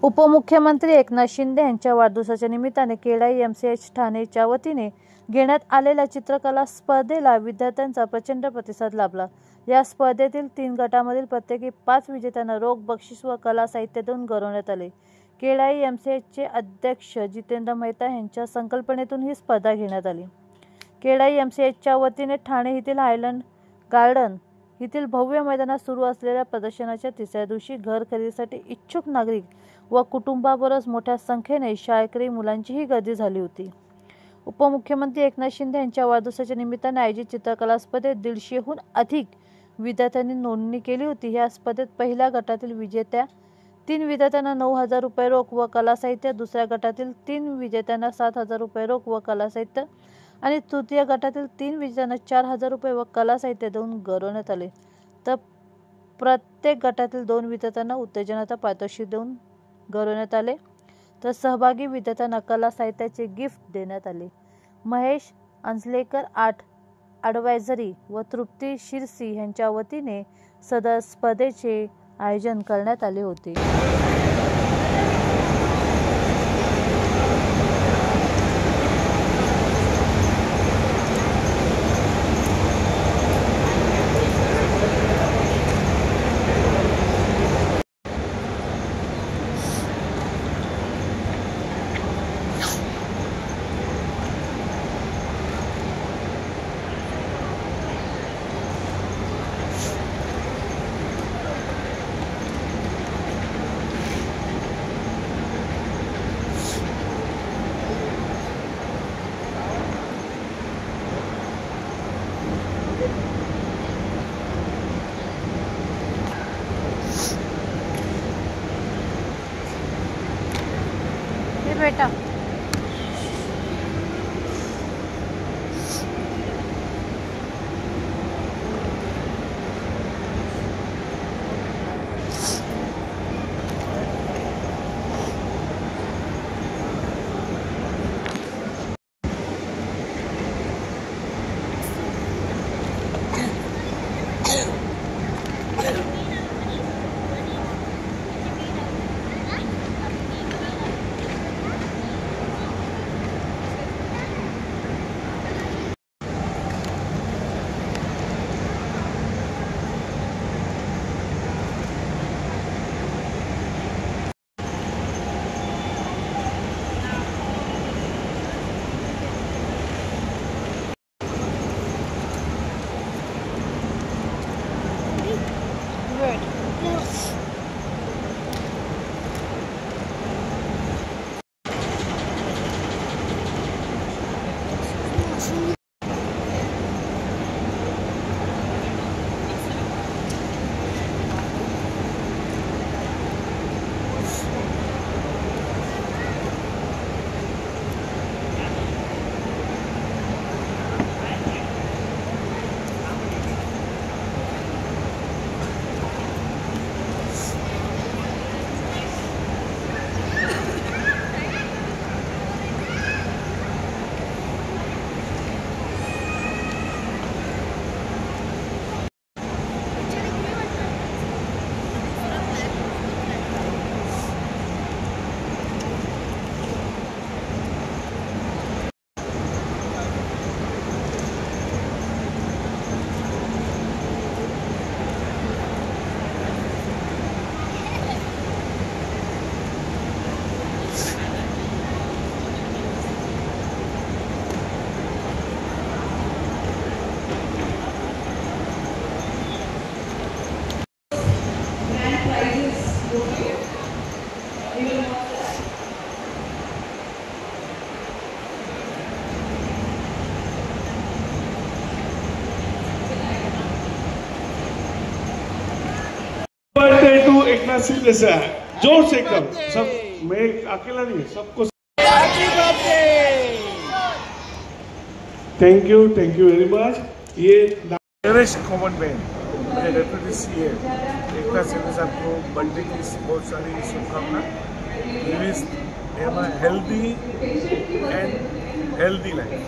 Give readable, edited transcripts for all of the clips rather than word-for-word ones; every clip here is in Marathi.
उपमुख्यमंत्री एकनाथ शिंदे यांच्या वाढदिवसाच्या निमित्ताने KEDA-MCH ठाणेच्या वतीने घेण्यात आलेल्या चित्रकला स्पर्धेला विद्यार्थ्यांचा प्रचंड प्रतिसाद लाभला। या स्पर्धेतील 3 गटामधील प्रत्येकी 5 विजेत्यांना रोख बक्षीस व कला साहित्य देऊन गौरवण्यात आले। KEDA-MCHचे अध्यक्ष जितेंद्र मेहता यांच्या संकल्पनेतून ही स्पर्धा घेण्यात आली। KEDA-MCHच्या वतीने ठाणे येथील हायलँड गार्डन येथील भव्य मैदानात सुरू असलेल्या प्रदर्शनाच्या तिसऱ्या दिवशी घर खरेदीसाठी इच्छुक नागरिक व कुटुंबाबरोबरच मोठ्या संख्येने शाळकरी मुलांचीही गर्दी झाली होती। उपमुख्यमंत्री एकनाथ शिंदे यांच्या वाढदिवसाच्या निमित्ताने आयोजित चित्रकला स्पर्धेत 150हून अधिक विद्यार्थ्यांनी नोंदणी केली होती। या स्पर्धेत पहिल्या गटातील 3 विद्यार्थ्यांना 9,000 रुपये रोख व कला साहित्य, दुसऱ्या गटातील 3 विजेत्यांना 7,000 रुपये रोख व कला साहित्य आणि तृतीय गटातील 3 विजेत्यांना 4,000 रुपये व कला साहित्य देऊन गौरवण्यात आले। तर प्रत्येक गटातील 2 विद्यार्थ्यांना उत्तेजनाचा पारितोषिक देऊन गौरवण्यात आले। तर सहभागी विद्यार्थ्यांना कला साहित्याचे गिफ्ट देण्यात आले। महेश अंजलेकर आर्ट ॲडवायझरी व तृप्ती शिरसी यांच्या वतीने सदर स्पर्धेचे आयोजन करण्यात आले होते। बेटा एकनाथ शिंदे सर जोर से एकदम सब, मैं अकेला नहीं, सबको थैंक यू वेरी मच। ये डेरेस्ट कॉमन मैन मेरे डेप्यूटी CA एकनाथ शिंदे साहब को बर्थडे की बहुत सारी शुभकामनाएं। हेल्दी एंड हेल्दी लाइफ,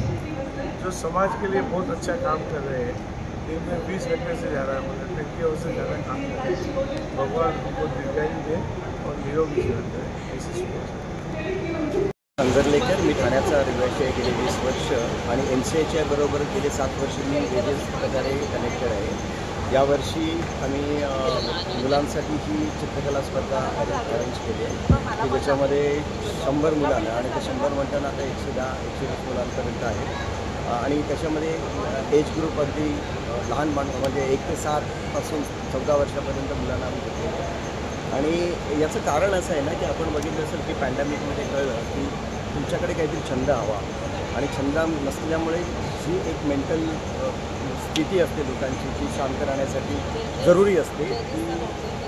जो समाज के लिए बहुत अच्छा काम कर रहे हैं। दिन में 20 घंटे से ज़्यादा, मतलब 20 आवर्स से ज़्यादा काम कर रहे हैं। भगवान उनको दीर्घायु दे और निरोगी जीवन करें, ऐसी शुभ अंजरलेकर, मी ठाण्याचा रहिवासी आहे गेले 20 वर्ष आणि MCHच्या बरोबर गेले 7 वर्ष मी वेगळ्याच प्रकारे कनेक्टेड आहे. यावर्षी आम्ही मुलांसाठी ही चित्रकला स्पर्धा अरेंज केली आहे की ज्याच्यामध्ये 100 मुलांना आणि ते 100 म्हणताना आता 110-120 मुलांपर्यंत आहे आणि त्याच्यामध्ये एज ग्रुप अगदी लहान म्हणजे 1 ते 7 पासून 14 वर्षापर्यंत मुलांना आम्ही घेतलेलं आहे. आणि याचं कारण असं आहे ना की आपण बघितलं असेल की पॅन्डेमिकमध्ये कळलं की तुमच्याकडे काहीतरी छंद हवा आणि छंद नसल्यामुळे जी एक मेंटल स्थिती असते लोकांची जी शांत राहण्यासाठी जरुरी असते ती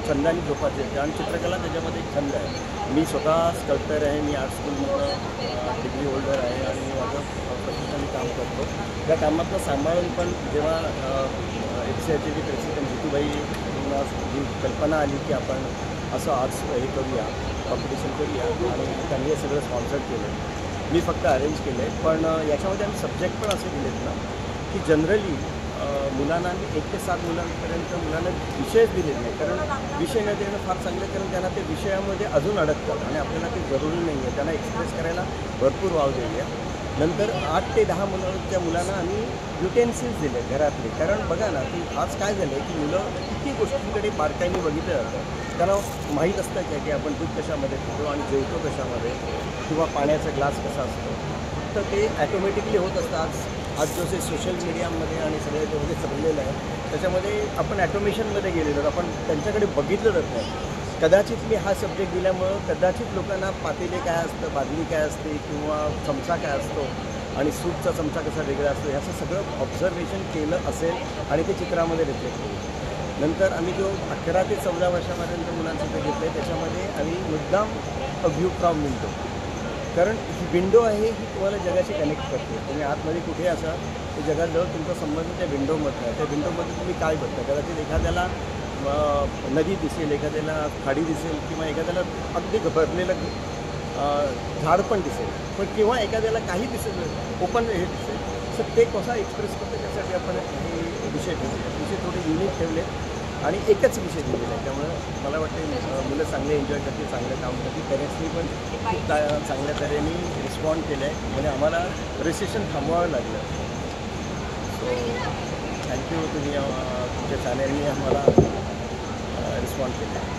छंदाने जोपासली असते आणि चित्रकला त्याच्यामध्ये एक छंद आहे. मी स्वतः स्कल्प्टर आहे, मी आर्ट स्कूलमधलं डिग्री होल्डर आहे आणि मी माझं प्रोफेशनली काम करतो. त्या कामातनं सांभाळून पण जेव्हा MCHचे जी प्रेसिडेंट जितूबाई जी कल्पना आली की आपण असं आर्ट्स हे करूया, कॉम्पिटिशन करूया आणि त्यांनी हे सगळं स्पॉन्सर केलं. मी फक्त अरेंज केलं आहे, पण याच्यामध्ये आम्ही सब्जेक्ट पण असे दिलेत ना की जनरली मुलांना 1 ते 7 मुलांपर्यंत मुलांना विषयच दिलेले नाही, कारण विषय न देणं फार चांगलं, कारण त्यांना ते विषयामध्ये अजून अडकतात आणि आपल्याला ते जरुरी नाही आहे. त्यांना एक्सप्रेस करायला भरपूर वाव देऊया. नंतर 8 ते 10 मुलांच्या मुलांना आम्ही युटेन्सिल्स दिले घरातले, कारण बघा ना की आज काय झालं आहे की मुलं किती गोष्टींकडे बारकाईने बघितलं जातं. त्यांना माहीत असतं काय की आपण दूध कशामध्ये पितो आणि जेवतो कशामध्ये किंवा पाण्याचा ग्लास कसा असतो, तर ते ॲटोमॅटिकली होत असतं. आज जसे सोशल मीडियामध्ये आणि सगळे जे चाललेलं आहे त्याच्यामध्ये आपण ॲटोमेशनमध्ये गेलेलो, आपण त्यांच्याकडे बघितलं जात नाही. कदाचित मी हा सब्जेक्ट दिल्यामुळं कदाचित लोकांना पातेले काय असतं, बादली काय असते किंवा चमचा काय असतो आणि सूपचा चमचा कसा वेगळा असतो ह्याचं सगळं ऑब्झर्वेशन केलं असेल आणि ते चित्रामध्ये रिफ्लेक्ट केलं. नंतर आम्ही जो 11 ते 14 वर्षापर्यंत मुलांसाठी घेतलं आहे त्याच्यामध्ये आम्ही मुद्दाम अ व्ह्यू फ्रॉम विंडो, कारण ही विंडो आहे ही तुम्हाला जगाशी कनेक्ट करते. तुम्ही आतमध्ये कुठे असा ते जगाजवळ तुमचा संबंध त्या विंडोमधला आहे. त्या विंडोमध्ये तुम्ही काय बघता, कदाचित एखाद्याला नदी दिसेल, एखाद्याला खाडी दिसेल किंवा एखाद्याला अगदी भरलेलं झाड पण दिसेल, पण किंवा एखाद्याला काही दिसेल ओपन हे दिसेल. तर ते कसा एक्सप्रेस करतो त्यासाठी आपण हे विषय ठेवले, विषय थोडे युनिक ठेवले आणि एकच विषय दिलेला आहे. त्यामुळं मला वाटते मुलं चांगले एन्जॉय करतील, चांगलं काम करतील. पेरेंट्सनी पण खूप चांगल्या तऱ्हेने रिस्पॉन्ड केलं आहे, म्हणजे आम्हाला रजिस्ट्रेशन थांबवावं लागलं. सो थँक्यू, तुम्ही तुमच्या चॅनलनी आम्हाला रिस्पॉन्ड केलं.